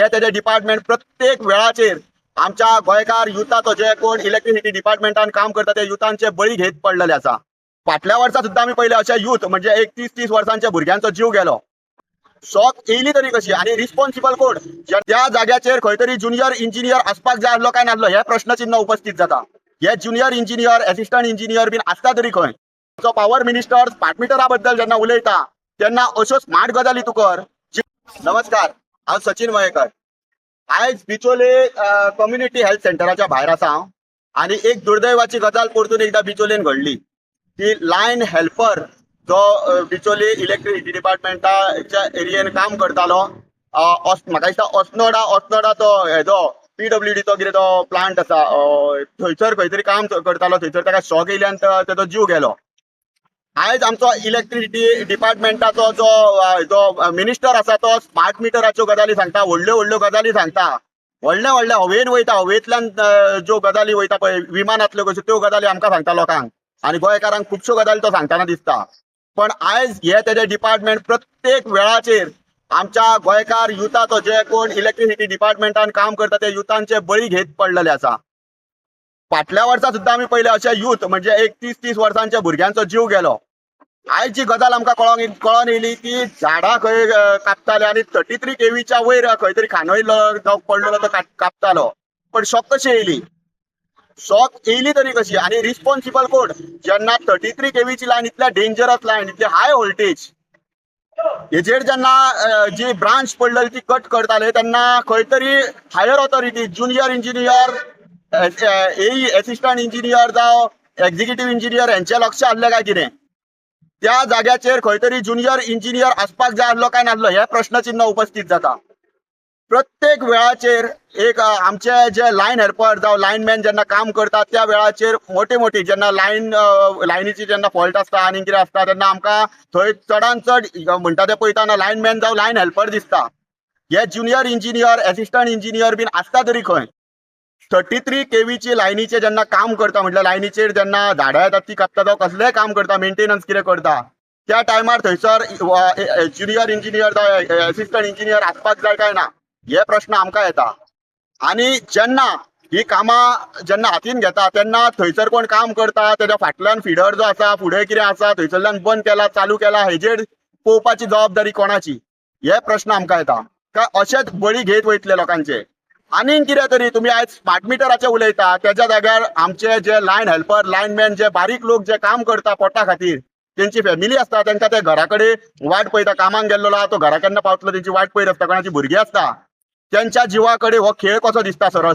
हे तेजे डिपार्टमेंट प्रत्येक वेळाचेर आमच्या गोंयकार युथाचो जे कोण इलेक्ट्रिसिटी डिपार्टमेंटान काम करता ते युथांचे बळी घेत पडलेले आसा. फाटल्या वर्सा सुद्दां आमी पयले अशे युथ म्हणजे एक 30-30 वर्सांच्या भुरग्यांचो जीव गेलो. शॉक येयली तरी कशी आणि रिस्पॉन्सिबल कोण त्या जाग्याचेर खंय तरी ज्युनियर इंजिनियर आसपाक जाय आसलो काय नासलो हे प्रश्नचिन्ह उपस्थित जाता. हे ज्युनियर इंजिनियर असिस्टंट इंजिनियर बीन आसता तरी खंय. जो पॉवर मिनिस्टर स्मार्ट मिटरा बद्दल जेन्ना उलयता तेन्ना अश्यो स्मार्ट गजाली तूं कर. नमस्कार, हांव सचिन मयेकर. आयज बिचोले कम्युनिटी हेल्थ सेंटराच्या भायर आसा हांव आनी एक दुर्दैवाची गजाल परतून एकदा बिचोलेन घडली की लायन हेल्पर जो बिचोली इलेक्ट्रिसिटी डिपार्टमेंटाच्या एरियेन काम करतालो म्हाका दिसता ओस्नोडा तो हेजो PWDचो कितें तो प्लांट आसा थंयसर खंय तरी काम करतालो. थंयसर ताका शॉक येयले आनी तेजो जीव गेलो. आयज आमचो इलेक्ट्रिसिटी डिपार्टमेंटाचो जो मिनिस्टर आसा तो स्मार्ट मिटराच्यो गजाली सांगता, व्हडल्यो गजाली सांगता, व्हडले हवेन वयता, हवेंतल्यान ज्यो गजाली वयता पळय विमानांतल्यो कश्यो त्यो गजाली आमकां सांगता लोकांक आनी गोंयकारांक खुबश्यो गजाली तो सांगताना दिसता. पण आयज हे तेजे डिपार्टमेंट प्रत्येक वेळाचेर आमच्या गोंयकार युथाचो जे कोण इलेक्ट्रिसिटी डिपार्टमेंटान काम करता ते युथांचे बळी घेत पडलेले आसा. फाटल्या वर्सा सुद्दां आमी पयले अशे युथ म्हणजे एक 30-30 वर्सांच्या भुरग्यांचो जीव गेलो. आयज जी गजाल आमकां कळोन येयली की झाडां खंय कापताले आनी 33 kVच्या वयर खंय तरी खांदोयलो जावं पडलेलो तो कापतालो. पण शॉक कशी येयली? शॉक येयली तरी कशी आणि रिस्पॉन्सिबल कोण जेन्ना 33 kVची लायन इतल्या डेंजरस लायन इतली हाय व्होल्टेज हेजेर जेन्ना जी ब्रांच पडलेली ती कट करताले तेन्ना खंय तरी higher authority junior engineer assistant engineer जावं एक्झिक्युटिव्ह इंजिनियर यांचे लक्ष आसलें काय कितें? त्या जाग्याचेर खंय तरी ज्युनियर इंजिनियर आसपाक जाय आसलो काय नासलो हे प्रश्नचिन्ह उपस्थित जाता. प्रत्येक वेळाचेर एक आमचे जे लायन हेल्पर जावं लायनमॅन जेन्ना काम करतात त्या वेळाचेर मोठी जेन्ना लायनीची जेन्ना फॉल्ट आसता आनी कितें आसता तेन्ना आमकां थंय चडांत चड म्हणटा ते पळयताना लायनमॅन जावं लायन हेल्पर दिसता. हे ज्युनियर इंजिनियर असिस्टंट इंजिनियर बीन आसता तरी खंय. 33 kVची लायनीचे जेन्ना काम करता म्हटल्यार लायनीचेर जेन्ना झाडां येतात ती कापता जावं कसलेंय काम करता मेंटेनन्स कितें करता त्या टायमार थंयसर ज्युनियर इंजिनियर जावं असिस्टंट इंजिनियर आसपाक जाय काय ना हे प्रश्न आमकां येता. आणि जेन्ना ही कामां जेन्ना हातीन घेता तेन्ना थंयसर कोण काम करता तेज्या फाटल्यान फिडर जो आसा फुडें कितें आसा थंयसरल्यान बंद केला चालू केला हेजेर पळोवपाची जबाबदारी कोणाची हे प्रश्न आमकां येता. काय अशेच बळी घेत वयतले लोकांचे? आनीक कितें तरी तुमी आयज स्मार्ट मिटराचें उलयता तेज्या जाग्यार आमचे जे लायन हेल्पर लायनमॅन जे बारीक लोक जे काम करता पोटा खातीर तेंची फॅमिली आसता तेंकां ते घरा कडेन वाट पळयता. कामाक गेल्लो आहा तो घरा केन्ना पावतलो तेंची वाट पळयत आसता. कोणाची भुरगीं आसता त्यांच्या जिवा कडेन हो खेळ कसो दिसता सरळ.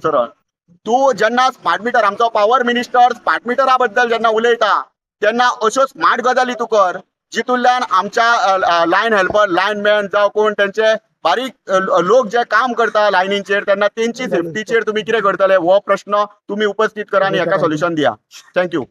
तूं जेन्ना स्मार्ट मिटर आमचो पॉवर मिनिस्टर स्मार्ट मिटरा बद्दल जेन्ना उलयता तेन्ना अश्यो स्मार्ट गजाली तूं कर जितूंतल्यान आमच्या लायन हेल्पर लायनमॅन जावं कोण तेंचे बारीक लोक जे काम करता लायनीचेर तेन्ना तेंची सेफ्टीचेर तुमी कितें करतले हो प्रश्न तुमी उपस्थित करा आनी हेका सोल्युशन दिया. थँक्यू.